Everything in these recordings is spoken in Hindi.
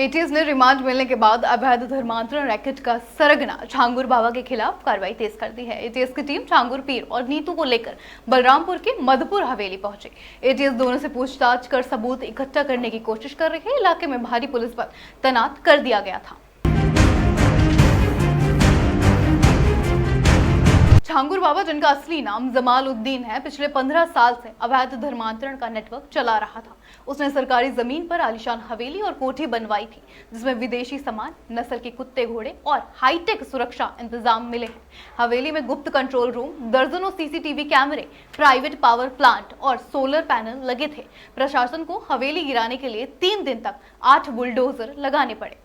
एटीएस ने रिमांड मिलने के बाद अवैध धर्मांतरण रैकेट का सरगना छांगुर बाबा के खिलाफ कार्रवाई तेज कर दी है। एटीएस की टीम छांगुर पीर और नीतू को लेकर बलरामपुर के मधुपुर हवेली पहुंची। एटीएस दोनों से पूछताछ कर सबूत इकट्ठा करने की कोशिश कर रही है। इलाके में भारी पुलिस बल तैनात कर दिया गया था। छांगुर बाबा, जिनका असली नाम जमालुद्दीन है, पिछले 15 साल से अवैध धर्मांतरण का नेटवर्क चला रहा था। उसने सरकारी जमीन पर आलीशान हवेली और कोठी बनवाई थी, जिसमें विदेशी सामान, नस्ल के कुत्ते घोड़े और हाईटेक सुरक्षा इंतजाम मिले हैं। हवेली में गुप्त कंट्रोल रूम, दर्जनों सीसीटीवी कैमरे, प्राइवेट पावर प्लांट और सोलर पैनल लगे थे। प्रशासन को हवेली गिराने के लिए 3 दिन तक 8 बुलडोजर लगाने पड़े।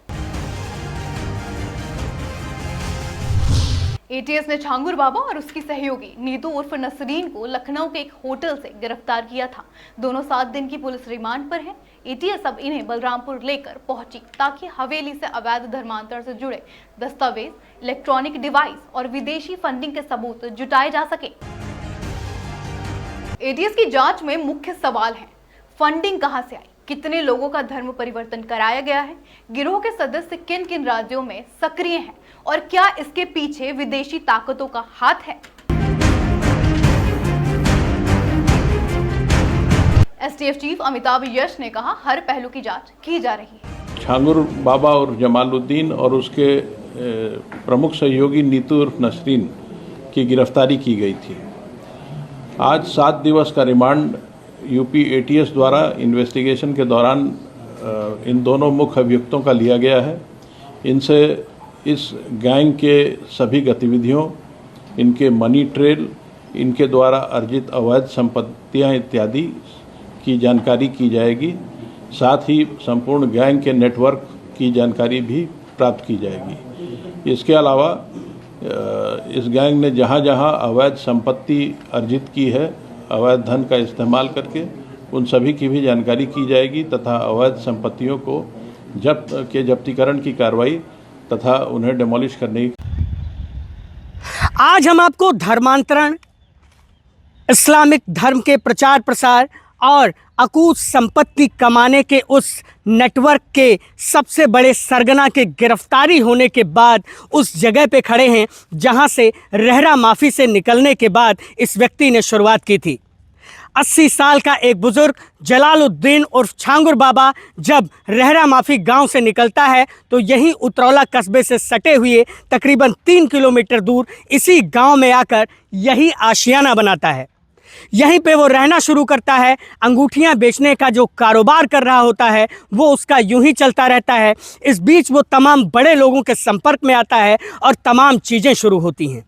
एटीएस ने छांगुर बाबा और उसकी सहयोगी नीतू उर्फ नसरीन को लखनऊ के एक होटल से गिरफ्तार किया था। दोनों 7 दिन की पुलिस रिमांड पर हैं। एटीएस अब इन्हें बलरामपुर लेकर पहुंची ताकि हवेली से अवैध धर्मांतरण से जुड़े दस्तावेज, इलेक्ट्रॉनिक डिवाइस और विदेशी फंडिंग के सबूत जुटाए जा सके। एटीएस की जांच में मुख्य सवाल है, फंडिंग कहां से आई, कितने लोगों का धर्म परिवर्तन कराया गया है, गिरोह के सदस्य किन किन राज्यों में सक्रिय हैं और क्या इसके पीछे विदेशी ताकतों का हाथ है। एसटीएफ चीफ अमिताभ यश ने कहा, हर पहलू की जांच की जा रही है। छांगुर बाबा और जमालुद्दीन और उसके प्रमुख सहयोगी नीतू उर्फ नसरीन की गिरफ्तारी की गई थी। आज 7 दिवस का रिमांड यूपी एटीएस द्वारा इन्वेस्टिगेशन के दौरान इन दोनों मुख्य अभियुक्तों का लिया गया है। इनसे इस गैंग के सभी गतिविधियों, इनके मनी ट्रेल, इनके द्वारा अर्जित अवैध संपत्तियां इत्यादि की जानकारी की जाएगी। साथ ही संपूर्ण गैंग के नेटवर्क की जानकारी भी प्राप्त की जाएगी। इसके अलावा इस गैंग ने जहां जहां अवैध संपत्ति अर्जित की है, अवैध धन का इस्तेमाल करके, उन सभी की भी जानकारी की जाएगी तथा अवैध संपत्तियों को जब्तीकरण की कार्रवाई तथा उन्हें डिमोलिश करने की। आज हम आपको धर्मांतरण, इस्लामिक धर्म के प्रचार प्रसार और अकूत संपत्ति कमाने के उस नेटवर्क के सबसे बड़े सरगना के गिरफ्तारी होने के बाद उस जगह पे खड़े हैं जहां से रहरा माफी से निकलने के बाद इस व्यक्ति ने शुरुआत की थी। 80 साल का एक बुजुर्ग जलालुद्दीन उर्फ छांगुर बाबा जब रहरा माफी गांव से निकलता है तो यहीं उतरौला कस्बे से सटे हुए तकरीबन 3 किलोमीटर दूर इसी गांव में आकर यही आशियाना बनाता है। यहीं पे वो रहना शुरू करता है। अंगूठियां बेचने का जो कारोबार कर रहा होता है वो उसका यूं ही चलता रहता है। इस बीच वो तमाम बड़े लोगों के संपर्क में आता है और तमाम चीज़ें शुरू होती हैं।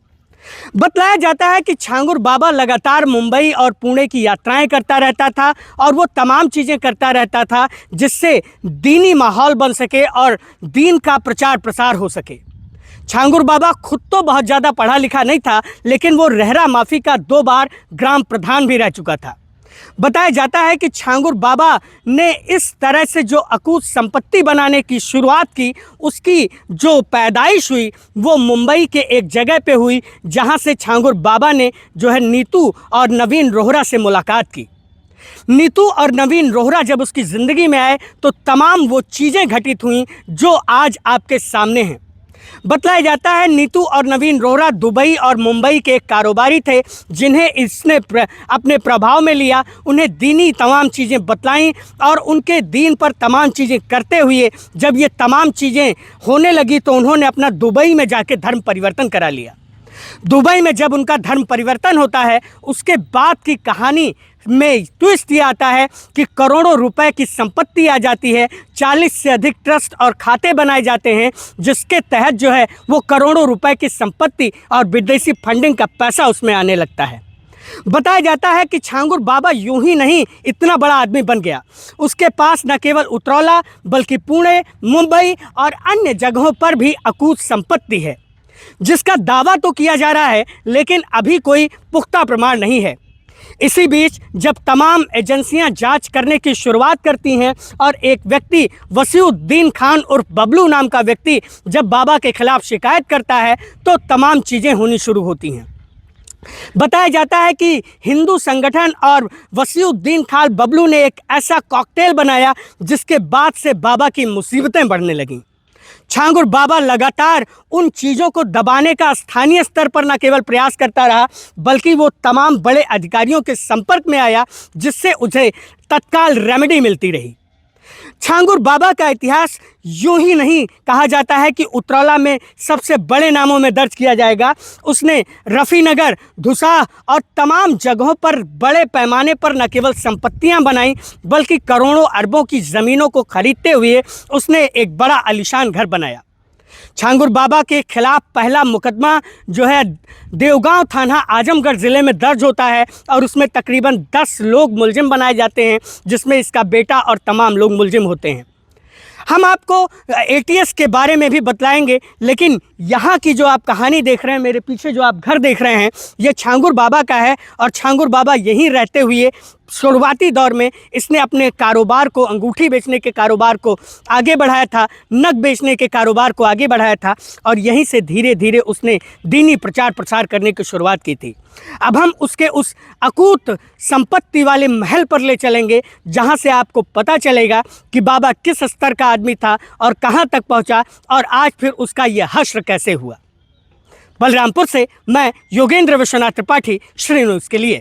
बतलाया जाता है कि छांगुर बाबा लगातार मुंबई और पुणे की यात्राएं करता रहता था और वो तमाम चीज़ें करता रहता था जिससे दीनी माहौल बन सके और दीन का प्रचार प्रसार हो सके। छांगुर बाबा खुद तो बहुत ज़्यादा पढ़ा लिखा नहीं था, लेकिन वो रहरा माफी का 2 बार ग्राम प्रधान भी रह चुका था। बताया जाता है कि छांगुर बाबा ने इस तरह से जो अकूत संपत्ति बनाने की शुरुआत की, उसकी जो पैदाइश हुई वो मुंबई के एक जगह पे हुई जहां से छांगुर बाबा ने जो है नीतू और नवीन रोहरा से मुलाकात की। नीतू और नवीन रोहरा जब उसकी ज़िंदगी में आए तो तमाम वो चीज़ें घटित हुई जो आज आपके सामने हैं। बतलाया जाता है नीतू और नवीन रोहरा दुबई और मुंबई के कारोबारी थे जिन्हें इसने अपने प्रभाव में लिया। उन्हें दीनी तमाम चीज़ें बतलाईं और उनके दीन पर तमाम चीज़ें करते हुए जब ये तमाम चीज़ें होने लगी तो उन्होंने अपना दुबई में जाके धर्म परिवर्तन करा लिया। दुबई में जब उनका धर्म परिवर्तन होता है उसके बाद की कहानी में ट्विस्ट ये आता है कि करोड़ों रुपए की संपत्ति आ जाती है। 40 से अधिक ट्रस्ट और खाते बनाए जाते हैं जिसके तहत जो है वो करोड़ों रुपए की संपत्ति और विदेशी फंडिंग का पैसा उसमें आने लगता है। बताया जाता है कि छांगुर बाबा यूं ही नहीं इतना बड़ा आदमी बन गया। उसके पास न केवल उतरौला बल्कि पुणे, मुंबई और अन्य जगहों पर भी अकूत संपत्ति है जिसका दावा तो किया जा रहा है लेकिन अभी कोई पुख्ता प्रमाण नहीं है। इसी बीच जब तमाम एजेंसियां जांच करने की शुरुआत करती हैं और एक व्यक्ति वसीउद्दीन खान उर्फ बबलू नाम का व्यक्ति जब बाबा के खिलाफ शिकायत करता है तो तमाम चीज़ें होनी शुरू होती हैं। बताया जाता है कि हिंदू संगठन और वसीउद्दीन खान बबलू ने एक ऐसा कॉकटेल बनाया जिसके बाद से बाबा की मुसीबतें बढ़ने लगीं। छांगुर बाबा लगातार उन चीज़ों को दबाने का स्थानीय स्तर पर न केवल प्रयास करता रहा, बल्कि वो तमाम बड़े अधिकारियों के संपर्क में आया, जिससे उसे तत्काल रेमेडी मिलती रही। छांगुर बाबा का इतिहास यूं ही नहीं कहा जाता है कि उतरौला में सबसे बड़े नामों में दर्ज किया जाएगा। उसने रफ़ीनगर, धुसाह और तमाम जगहों पर बड़े पैमाने पर न केवल संपत्तियां बनाई, बल्कि करोड़ों अरबों की ज़मीनों को खरीदते हुए उसने एक बड़ा आलीशान घर बनाया। छांगुर बाबा के खिलाफ पहला मुकदमा जो है देवगांव थाना आजमगढ़ ज़िले में दर्ज होता है और उसमें तकरीबन 10 लोग मुलजिम बनाए जाते हैं, जिसमें इसका बेटा और तमाम लोग मुलजिम होते हैं। हम आपको एटीएस के बारे में भी बतलाएंगे, लेकिन यहाँ की जो आप कहानी देख रहे हैं, मेरे पीछे जो आप घर देख रहे हैं, ये छांगुर बाबा का है। और छांगुर बाबा यहीं रहते हुए शुरुआती दौर में इसने अपने कारोबार को, अंगूठी बेचने के कारोबार को आगे बढ़ाया था, नग बेचने के कारोबार को आगे बढ़ाया था, और यहीं से धीरे धीरे उसने दीनी प्रचार प्रसार करने की शुरुआत की थी। अब हम उसके उस अकूत संपत्ति वाले महल पर ले चलेंगे, जहां से आपको पता चलेगा कि बाबा किस स्तर का आदमी था और कहां तक पहुंचा, और आज फिर उसका यह हश्र कैसे हुआ। बलरामपुर से मैं योगेंद्र विश्वनाथ त्रिपाठी, श्री न्यूज़ के लिए।